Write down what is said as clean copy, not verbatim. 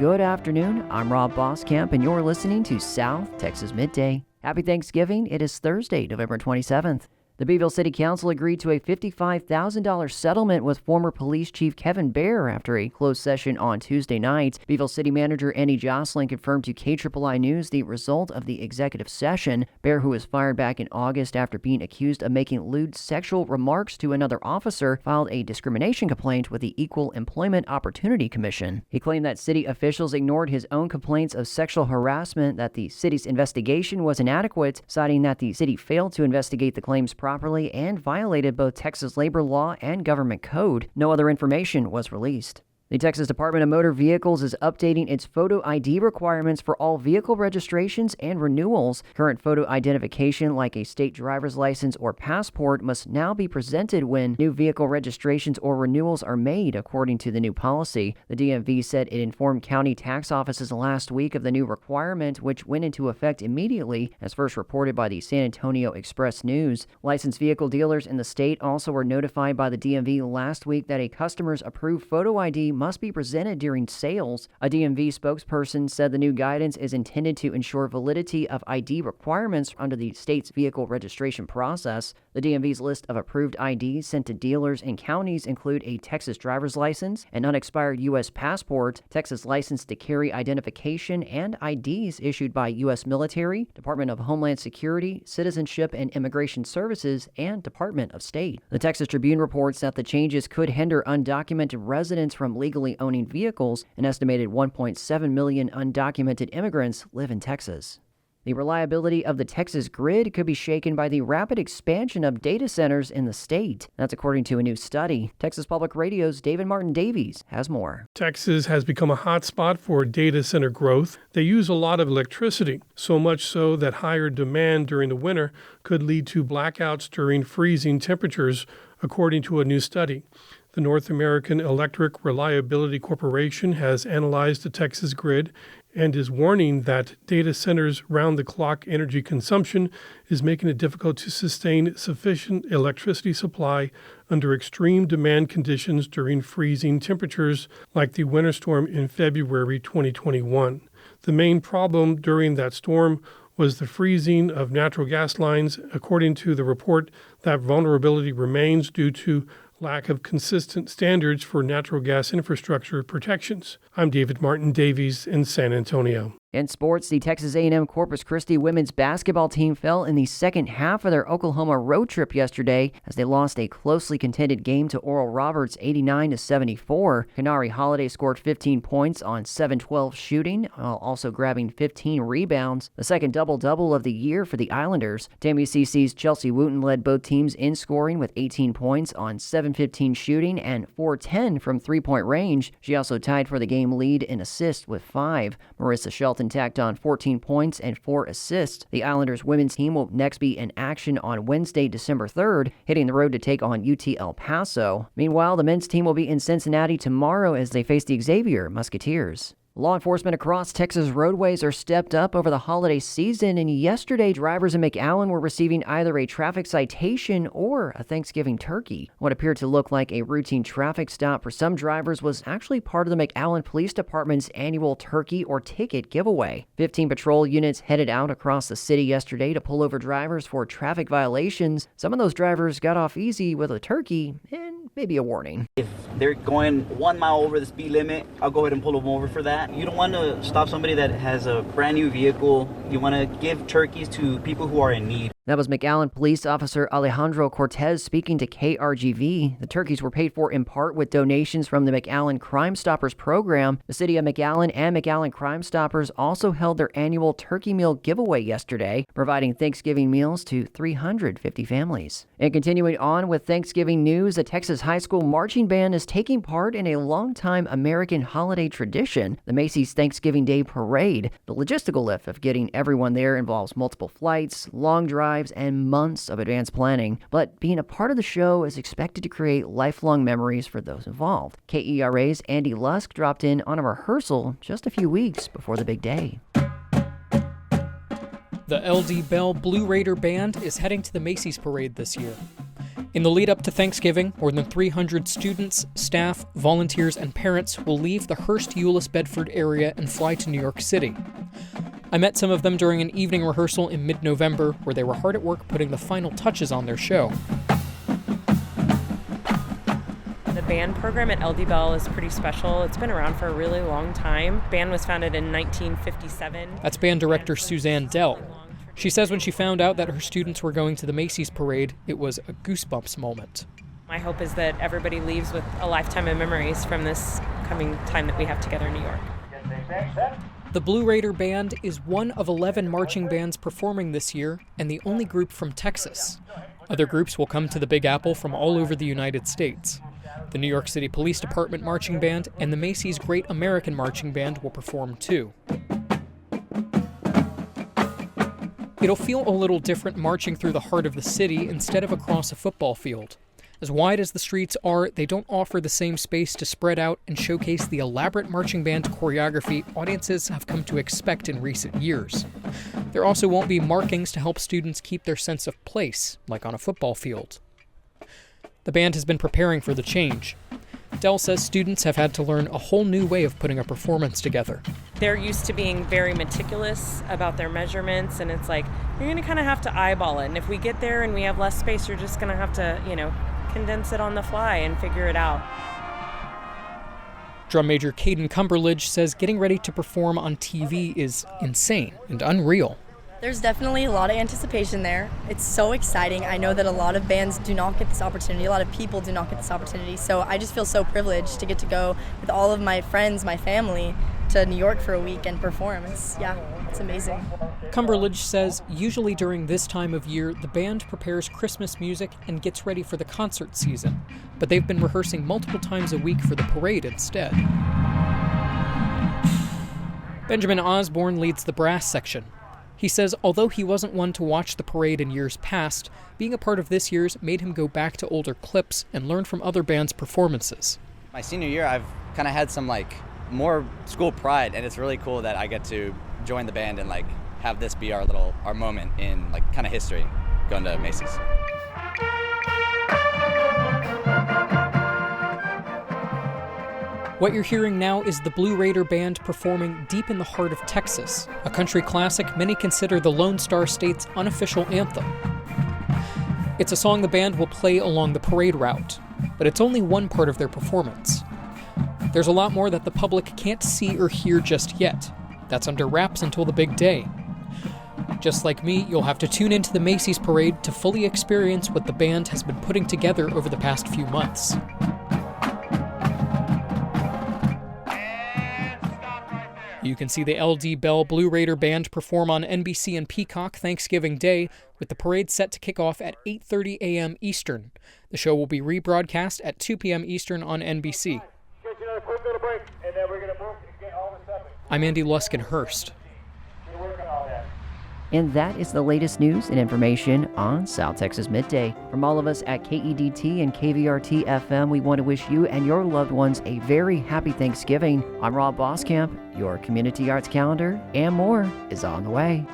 Good afternoon. I'm Rob Boskamp, and you're listening to South Texas Midday. Happy Thanksgiving. It is Thursday, November 27th. The Beeville City Council agreed to a $55,000 settlement with former police chief Kevin Baer after a closed session on Tuesday night. Beeville City Manager Andy Jocelyn confirmed to KIII News the result of the executive session. Baer, who was fired back in August after being accused of making lewd sexual remarks to another officer, filed a discrimination complaint with the Equal Employment Opportunity Commission. He claimed that city officials ignored his own complaints of sexual harassment, that the city's investigation was inadequate, citing that the city failed to investigate the claims properly and violated both Texas labor law and government code. No other information was released. The Texas Department of Motor Vehicles is updating its photo ID requirements for all vehicle registrations and renewals. Current photo identification, like a state driver's license or passport, must now be presented when new vehicle registrations or renewals are made, according to the new policy. The DMV said it informed county tax offices last week of the new requirement, which went into effect immediately, as first reported by the San Antonio Express News. Licensed vehicle dealers in the state also were notified by the DMV last week that a customer's approved photo ID must be presented during sales. A DMV spokesperson said the new guidance is intended to ensure validity of ID requirements under the state's vehicle registration process. The DMV's list of approved IDs sent to dealers in counties include a Texas driver's license, an unexpired U.S. passport, Texas license to carry identification, and IDs issued by U.S. military, Department of Homeland Security, Citizenship and Immigration Services, and Department of State. The Texas Tribune reports that the changes could hinder undocumented residents from legally owning vehicles. An estimated 1.7 million undocumented immigrants live in Texas. The reliability of the Texas grid could be shaken by the rapid expansion of data centers in the state. That's according to a new study. Texas Public Radio's David Martin Davies has more. Texas has become a hot spot for data center growth. They use a lot of electricity, so much so that higher demand during the winter could lead to blackouts during freezing temperatures, according to a new study. The North American Electric Reliability Corporation has analyzed the Texas grid and is warning that data centers' round-the-clock energy consumption is making it difficult to sustain sufficient electricity supply under extreme demand conditions during freezing temperatures like the winter storm in February 2021. The main problem during that storm was the freezing of natural gas lines. According to the report, that vulnerability remains due to lack of consistent standards for natural gas infrastructure protections. I'm David Martin Davies in San Antonio. In sports, the Texas A&M Corpus Christi women's basketball team fell in the second half of their Oklahoma road trip yesterday as they lost a closely contended game to Oral Roberts 89-74. Canary Holiday scored 15 points on 7-12 shooting, while also grabbing 15 rebounds, the second double-double of the year for the Islanders. WCC's Chelsea Wooten led both teams in scoring with 18 points on 7-15 shooting and 4-10 from three-point range. She also tied for the game lead in assists with 5. Marissa Shelton tacked on 14 points and 4 assists. The Islanders women's team will next be in action on Wednesday, December 3rd, hitting the road to take on UT El Paso. Meanwhile, the men's team will be in Cincinnati tomorrow as they face the Xavier Musketeers. Law enforcement across Texas roadways are stepped up over the holiday season, and yesterday drivers in McAllen were receiving either a traffic citation or a Thanksgiving turkey. What appeared to look like a routine traffic stop for some drivers was actually part of the McAllen Police Department's annual turkey or ticket giveaway. 15 patrol units headed out across the city yesterday to pull over drivers for traffic violations. Some of those drivers got off easy with a turkey and maybe a warning. If they're going 1 mile over the speed limit, I'll go ahead and pull them over for that. You don't want to stop somebody that has a brand new vehicle. You want to give turkeys to people who are in need. That was McAllen Police Officer Alejandro Cortez speaking to KRGV. The turkeys were paid for in part with donations from the McAllen Crime Stoppers program. The city of McAllen and McAllen Crime Stoppers also held their annual turkey meal giveaway yesterday, providing Thanksgiving meals to 350 families. And continuing on with Thanksgiving news, the Texas High School Marching Band is taking part in a longtime American holiday tradition, the Macy's Thanksgiving Day Parade. The logistical lift of getting everyone there involves multiple flights, long drives, and months of advanced planning, but being a part of the show is expected to create lifelong memories for those involved. KERA's Andy Lusk dropped in on a rehearsal just a few weeks before the big day. The LD Bell Blue Raider Band is heading to the Macy's Parade this year. In the lead up to Thanksgiving, more than 300 students, staff, volunteers, and parents will leave the Hearst-Euless-Bedford area and fly to New York City. I met some of them during an evening rehearsal in mid-November where they were hard at work putting the final touches on their show. The band program at LD Bell is pretty special. It's been around for a really long time. Band was founded in 1957. That's band director Suzanne Dell. She says when she found out that her students were going to the Macy's parade, it was a goosebumps moment. My hope is that everybody leaves with a lifetime of memories from this coming time that we have together in New York. The Blue Raider Band is one of 11 marching bands performing this year and the only group from Texas. Other groups will come to the Big Apple from all over the United States. The New York City Police Department Marching Band and the Macy's Great American Marching Band will perform too. It'll feel a little different marching through the heart of the city instead of across a football field. As wide as the streets are, they don't offer the same space to spread out and showcase the elaborate marching band choreography audiences have come to expect in recent years. There also won't be markings to help students keep their sense of place, like on a football field. The band has been preparing for the change. Dell says students have had to learn a whole new way of putting a performance together. They're used to being very meticulous about their measurements, and it's like, you're going to kind of have to eyeball it. And if we get there and we have less space, you're just going to have to, condense it on the fly and figure it out. Drum major Caden Cumberledge says getting ready to perform on TV is insane and unreal. There's definitely a lot of anticipation there. It's so exciting. I know that a lot of bands do not get this opportunity. A lot of people do not get this opportunity. So I just feel so privileged to get to go with all of my friends, my family, to New York for a week and perform. It's amazing. Cumberledge says usually during this time of year, the band prepares Christmas music and gets ready for the concert season. But they've been rehearsing multiple times a week for the parade instead. Benjamin Osborne leads the brass section. He says although he wasn't one to watch the parade in years past, being a part of this year's made him go back to older clips and learn from other bands' performances. My senior year, I've kind of had some more school pride, and it's really cool that I get to join the band and have this be our moment in kind of history, going to Macy's. What you're hearing now is the Blue Raider Band performing Deep in the Heart of Texas, a country classic many consider the Lone Star State's unofficial anthem. It's a song the band will play along the parade route, but it's only one part of their performance. There's a lot more that the public can't see or hear just yet. That's under wraps until the big day. Just like me, you'll have to tune into the Macy's parade to fully experience what the band has been putting together over the past few months. You can see the LD Bell Blue Raider Band perform on NBC and Peacock Thanksgiving Day, with the parade set to kick off at 8:30 a.m. Eastern. The show will be rebroadcast at 2 p.m. Eastern on NBC. I'm Andy Luskin-Hurst. And that is the latest news and information on South Texas Midday. From all of us at KEDT and KVRT FM, we want to wish you and your loved ones a very happy Thanksgiving. I'm Rob Boskamp. Your community arts calendar and more is on the way.